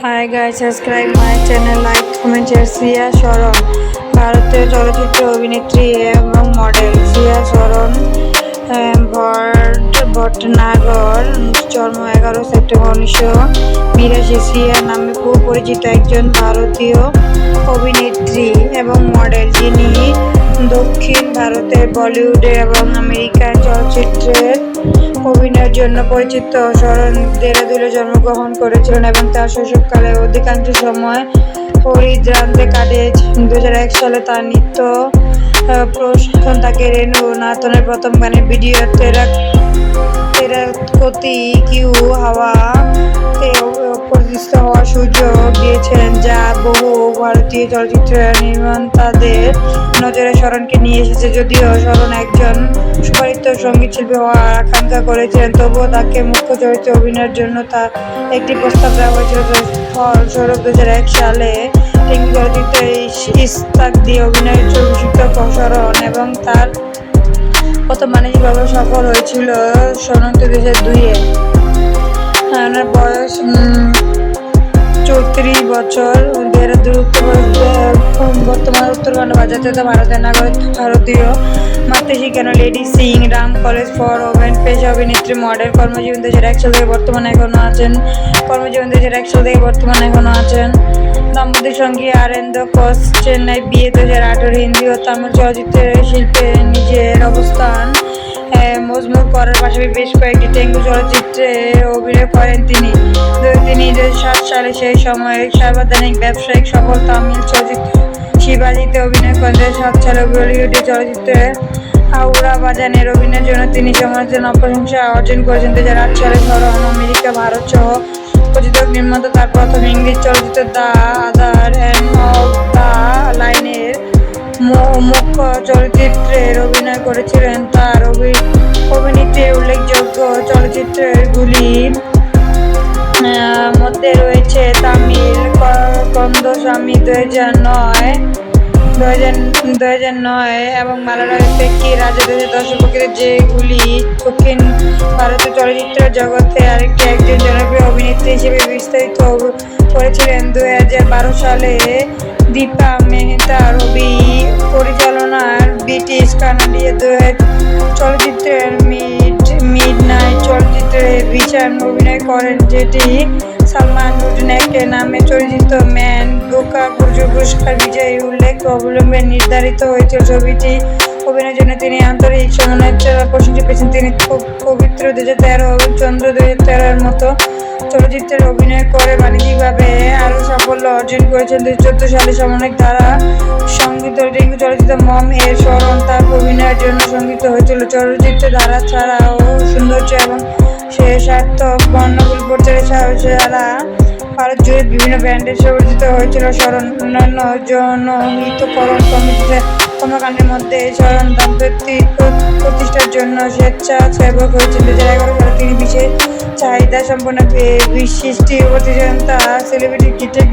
Hi guys, subscribe my channel, like, comment, share. সিয়া শরণ ভারতীয় চলচ্চিত্র অভিনেত্রী এবং মডেল। সিয়া শরণ ভটনাগর, জন্ম 11 সেপ্টেম্বর 1982। সিয়া নামে খুব পরিচিত একজন ভারতীয় অভিনেত্রী এবং মডেল, যিনি দক্ষিণ ভারতের বলিউড এবং আমেরিকান চলচ্চিত্রের অভিনয়ের জন্য পরিচিত। শরণ দেরাদুনে জন্মগ্রহণ করেছিলেন এবং তার শৈশবকালের অধিকাংশ সময় হরিদ্রাতে কাটিয়েছেন। 2001 সালে তার নৃত্য প্রশিক্ষণ তাকে রেণু নাথনের প্রথম গানের ভিডিও তেরাকোতি কিউ হাওয়া তে প্রতিষ্ঠিত হওয়ার সুযোগ দিয়েছেন, যা বহু ভারতীয় চলচ্চিত্র নির্মাতাদের নজরে শরণকে নিয়ে এসেছে। যদিও শরণ একজন সুপরিচিত সঙ্গীতশিল্পী হওয়ার আকাঙ্ক্ষা করেছিলেন, তবুও তাকে মুখ্য চরিত্রে অভিনয়ের জন্য তার একটি প্রস্তাব দেওয়া হয়েছিল। ফলস্বরূপ 2001 সালে তেলুগু চলচ্চিত্রে ইশতাক দিয়ে অভিনয়ের অভিষিক্ত শরণ এবং তার প্রথম বাণিজ্যিকভাবে সফল হয়েছিল। শরণ 2002-এ ওনার বয়স 34 বছর। দেরাদুন বর্তমানে উত্তরাখণ্ড জাতীয় ভারতের নাগরিক। ভারতীয় মাতৃশিক্ষা lady Shri Ram college for women. পেশা অভিনেত্রী, মডেল। কর্মজীবন 2001 সাল থেকে বর্তমানে এখনো আছেন। দাম্পত্য সঙ্গী আরেন্দ্র ঘোষ, চেন্নাই। বিয়ে 2018। হিন্দি ও তামিল চলচ্চিত্রে শিল্পে নিজের অবস্থান মজবুত করার পাশাপাশি বেশ কয়েকটি তেলুগু চলচ্চিত্রে অভিনয় করেন তিনি। 2007 সালে সেই সময়ে সর্বাধিক ব্যবসায়িক সফল তামিল চলচ্চিত্র শিবাজিতে অভিনয় করেন। 2007 সালে বলিউড চলচ্চিত্রে হাওড়া বাজানের অভিনয়ের জন্য তিনি সমালোচনা ও প্রশংসা অর্জন করেছেন। 2008 সালে শরণ আমেরিকা, ভারত সহ প্রযোজক নির্মাতা তার প্রথম ইংরেজি চলচ্চিত্র the other end of the লাইনের মুখ্য চরিত্রে অভিনয় করেছিলেন। তার অভিনীত উল্লেখযোগ্য চলচ্চিত্রগুলির মধ্যে রয়েছে তামিল কন্দস্বামী 2009 এবং মালায়ালাম পেক্কি রাজা 2010, যেগুলি দক্ষিণ ভারতের চলচ্চিত্র জগতে একজন জনপ্রিয় অভিনেত্রী হিসেবে বিস্তারিত করেছিলেন। 2012 সালে দীপা মেহতার পরিচালনার ব্রিটিশ কানাডীয় চলচ্চিত্রের মিডনাইট চলচ্চিত্রে ভিশান অভিনয় করেন, যেটি সালমান রুডনেক নামে চলচ্চিত্র ম্যান বুকার পুরস্কার বিজয়ী উল্লেখ অবলম্বনে নির্ধারিত হয়েছিল। ছবিটি অভিনয়ের জন্য তিনি আন্তরিক সমালোচনার প্রশংসা পেয়েছেন। তিনি পবিত্র 2013 এবং চন্দ্র 2013-এর মতো চলচ্চিত্রে অভিনয় করে বাণিজ্যিকভাবে আরও সাফল্য অর্জন করেছেন। 2014 সালে সমন্বয়ক দ্বারা সংগীত তেলুগু চলচ্চিত্র মম এর শরণ তার অভিনয়ের জন্য সংগীত হয়েছিল। চলচ্চিত্র ধারা ছাড়াও সৌন্দর্য এবং সার্থক বর্ণগুলি প্রচারে সারা ভারত জুড়ে বিভিন্ন ব্র্যান্ডে পরিচিত হয়েছিল। শরণ অন্যান্য জনহিতকর কর্মকাণ্ডের মধ্যে শরণ দাম্পত্য প্রতিষ্ঠার জন্য স্বেচ্ছাসেবক হয়েছিল। 2011 সালে তিনি বিশেষ চাহিদা সম্পন্ন বিশিষ্ট প্রতিযোগিতা সেলিব্রিটি ক্রিকেট